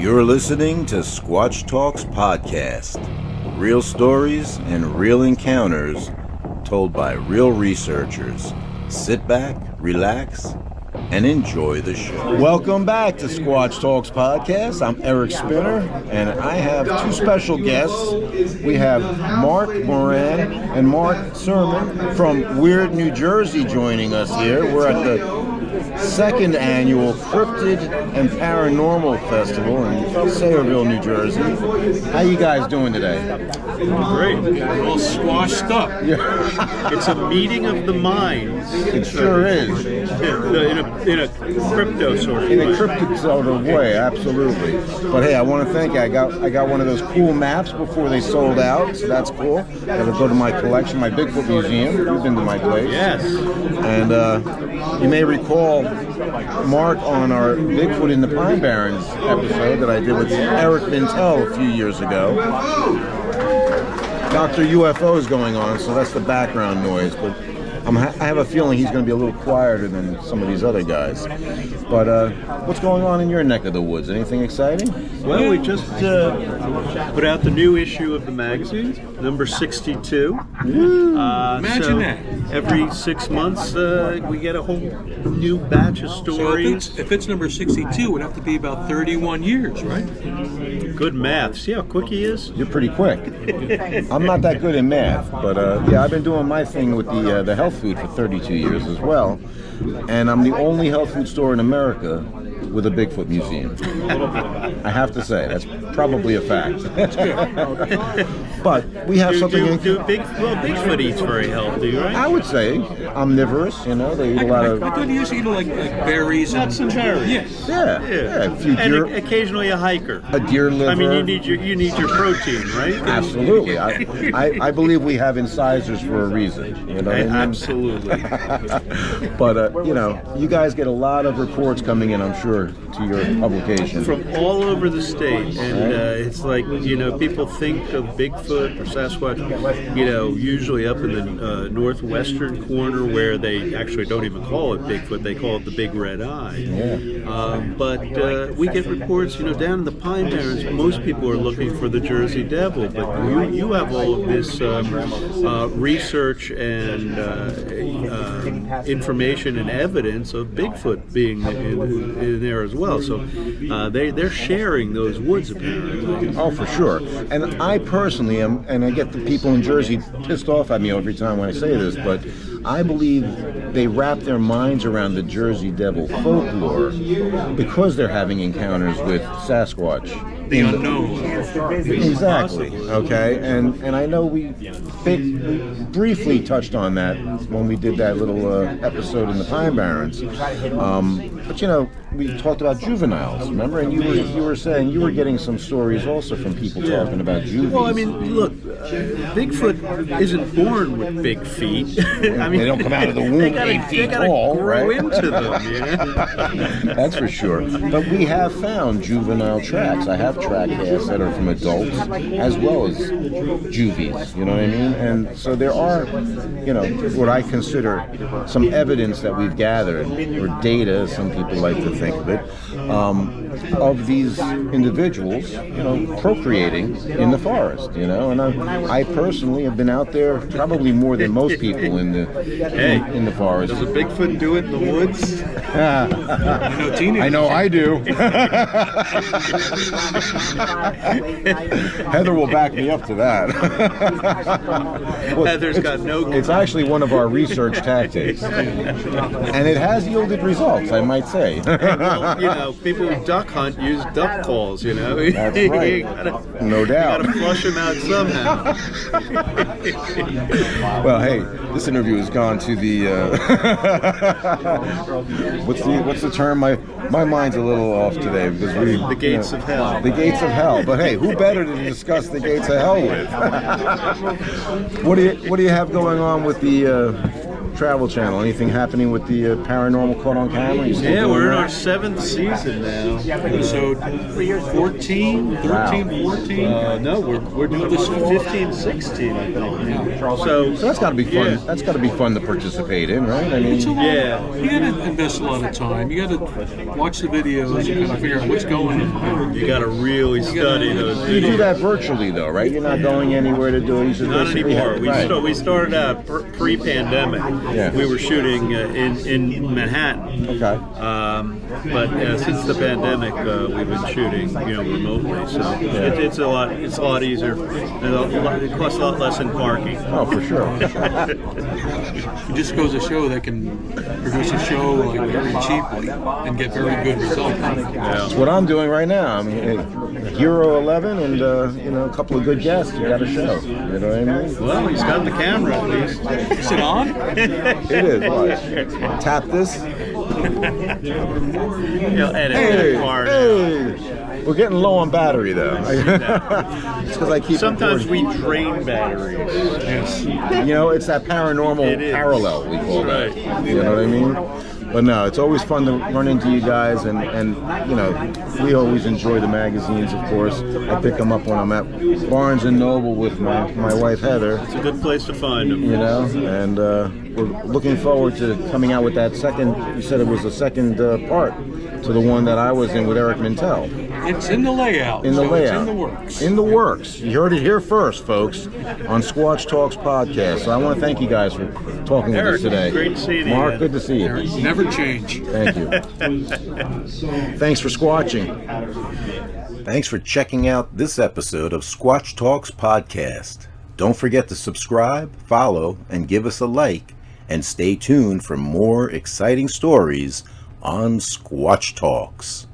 You're listening to Squatch Talks Podcast. Real stories and real encounters told by real researchers. Sit back, relax, and enjoy the show. Welcome back to Squatch Talks Podcast. I'm Eric Spinner, and I have two special guests. We have Mark Moran and Mark Sceurman from Weird, New Jersey joining us here. We're at the second annual Cryptid and Paranormal Festival in Sayreville, New Jersey. How you guys doing today? Great. We're all squashed up. Yeah. It's a meeting of the minds. It sure is. In a crypto sort of In way. a cryptid sort of way, absolutely. But hey, I want to thank you. I got one of those cool maps before they sold out, so that's cool. Gotta go to my collection, my Bigfoot museum. You've been to my place. Yes. And you may recall Mark on our Bigfoot in the Pine Barrens episode that I did with Eric Mintel a few years ago. Dr. UFO is going on, so that's the background noise, but I have a feeling he's going to be a little quieter than some of these other guys. But what's going on in your neck of the woods? Anything exciting? Well, we just put out the new issue of the magazine, number 62. Imagine that. Every 6 months, we get a whole new batch of stories. So if it's number 62, it would have to be about 31 years, right? Good math. See how quick he is? You're pretty quick. I'm not that good in math, but yeah, I've been doing my thing with the health food for 32 years as well, and I'm the only health food store in America with a Bigfoot museum. I have to say, that's probably a fact. But we have something. Bigfoot eats very healthy, right? I would say omnivorous. You know, they eat a lot of. I thought you used to eat like berries Nuts and berries. Yes. Yeah, a few And deer, occasionally a hiker. a deer liver. I mean, you need your protein, right? Absolutely. I believe we have incisors for a reason. You know what I mean? Absolutely. But you know, you guys get a lot of reports coming in, I'm sure, to your publication. From all over the state, and it's like, you know, people think of Bigfoot or Sasquatch, you know, usually up in the northwestern corner where they actually don't even call it Bigfoot, they call it the Big Red Eye. Yeah. But we get reports, you know, down in the Pine Barrens, most people are looking for the Jersey Devil, but you have all of this research and information and evidence of Bigfoot being in there as well. So they're sharing those woods apparently. Oh, for sure. And I personally am, and I get the people in Jersey pissed off at me every time when I say this, but I believe they wrap their minds around the Jersey Devil folklore because they're having encounters with Sasquatch. The unknown. Exactly. Okay. And I know we briefly touched on that when we did that little episode in the Pine Barrens. But you know, we talked about juveniles, remember? And you were saying you were getting some stories also from people talking about juvies. Well, I mean, look, Bigfoot isn't born with big feet. I mean, they don't come out of the womb 8 feet tall, grow right? into them, you know? That's for sure. But we have found juvenile tracks. I have track casts that are from adults as well as juvies, you know what I mean? And so there are, you know, what I consider some evidence that we've gathered, or data, as some people like to think of it, of these individuals, you know, procreating in the forest, you know. And I personally have been out there probably more than most people in the forest. Does a Bigfoot do it in the woods? I know I do. Heather will back me up to that. Well, Heather's got no. It's actually one of our research tactics, and it has yielded results, I might say. Well, you know, people who duck hunt use duck calls, you know. That's right. No doubt. You gotta flush them out somehow. Well, hey, this interview has gone to the what's the term? My mind's a little off today because The gates of hell. The gates of hell. But hey, who better to discuss the gates of hell with? What do you have going on with the Travel Channel. Anything happening with the paranormal caught on camera? You still Yeah, doing we're in that? our 7th season now. Episode 14, 13, Wow. 14. No, we're doing this 15, 16, I think. So that's got to be fun. Yeah. That's got to be fun to participate in, right? I mean, It's a lot. Yeah. You got to invest a lot of time. You got to watch the videos and kind of figure out what's going on. You got to really study those you do videos. that virtually, though, right? You're not going anywhere to do it. You should Not basically anymore. have- We started out pre-pandemic. Yeah. We were shooting in Manhattan. Okay. But since the pandemic, we've been shooting, remotely. So it's a lot easier. And it costs a lot less in parking. Oh, for sure. It just goes to show they can produce a show like very cheaply and get very good results. That's what I'm doing right now. I mean, Hero 11 and a couple of good guests. You got a show. You know what I mean? Well, he's got the camera at least. Is it on? It is. Watch. Tap this. He'll edit Hey, that part. hey. We're getting low on battery though. It's because I keep. Sometimes we recording. drain batteries. Yes. It's that paranormal It is. parallel we call that. Right. You know what I mean? But no, it's always fun to run into you guys, and we always enjoy the magazines, of course. I pick them up when I'm at Barnes & Noble with my wife, Heather, It's a good place to find them. and we're looking forward to coming out with that second, you said it was the second part to the one that I was in with Eric Mintel. It's in the layout. In the so layout. It's in the works. In the works. You heard it here first, folks, on Squatch Talks Podcast. So I want to thank you guys for talking with Eric, us today. great to see you Mark, again. good to see you. Never change. Thank you. Thanks for squatching. Thanks for checking out this episode of Squatch Talks Podcast. Don't forget to subscribe, follow, and give us a like. And stay tuned for more exciting stories on Squatch Talks.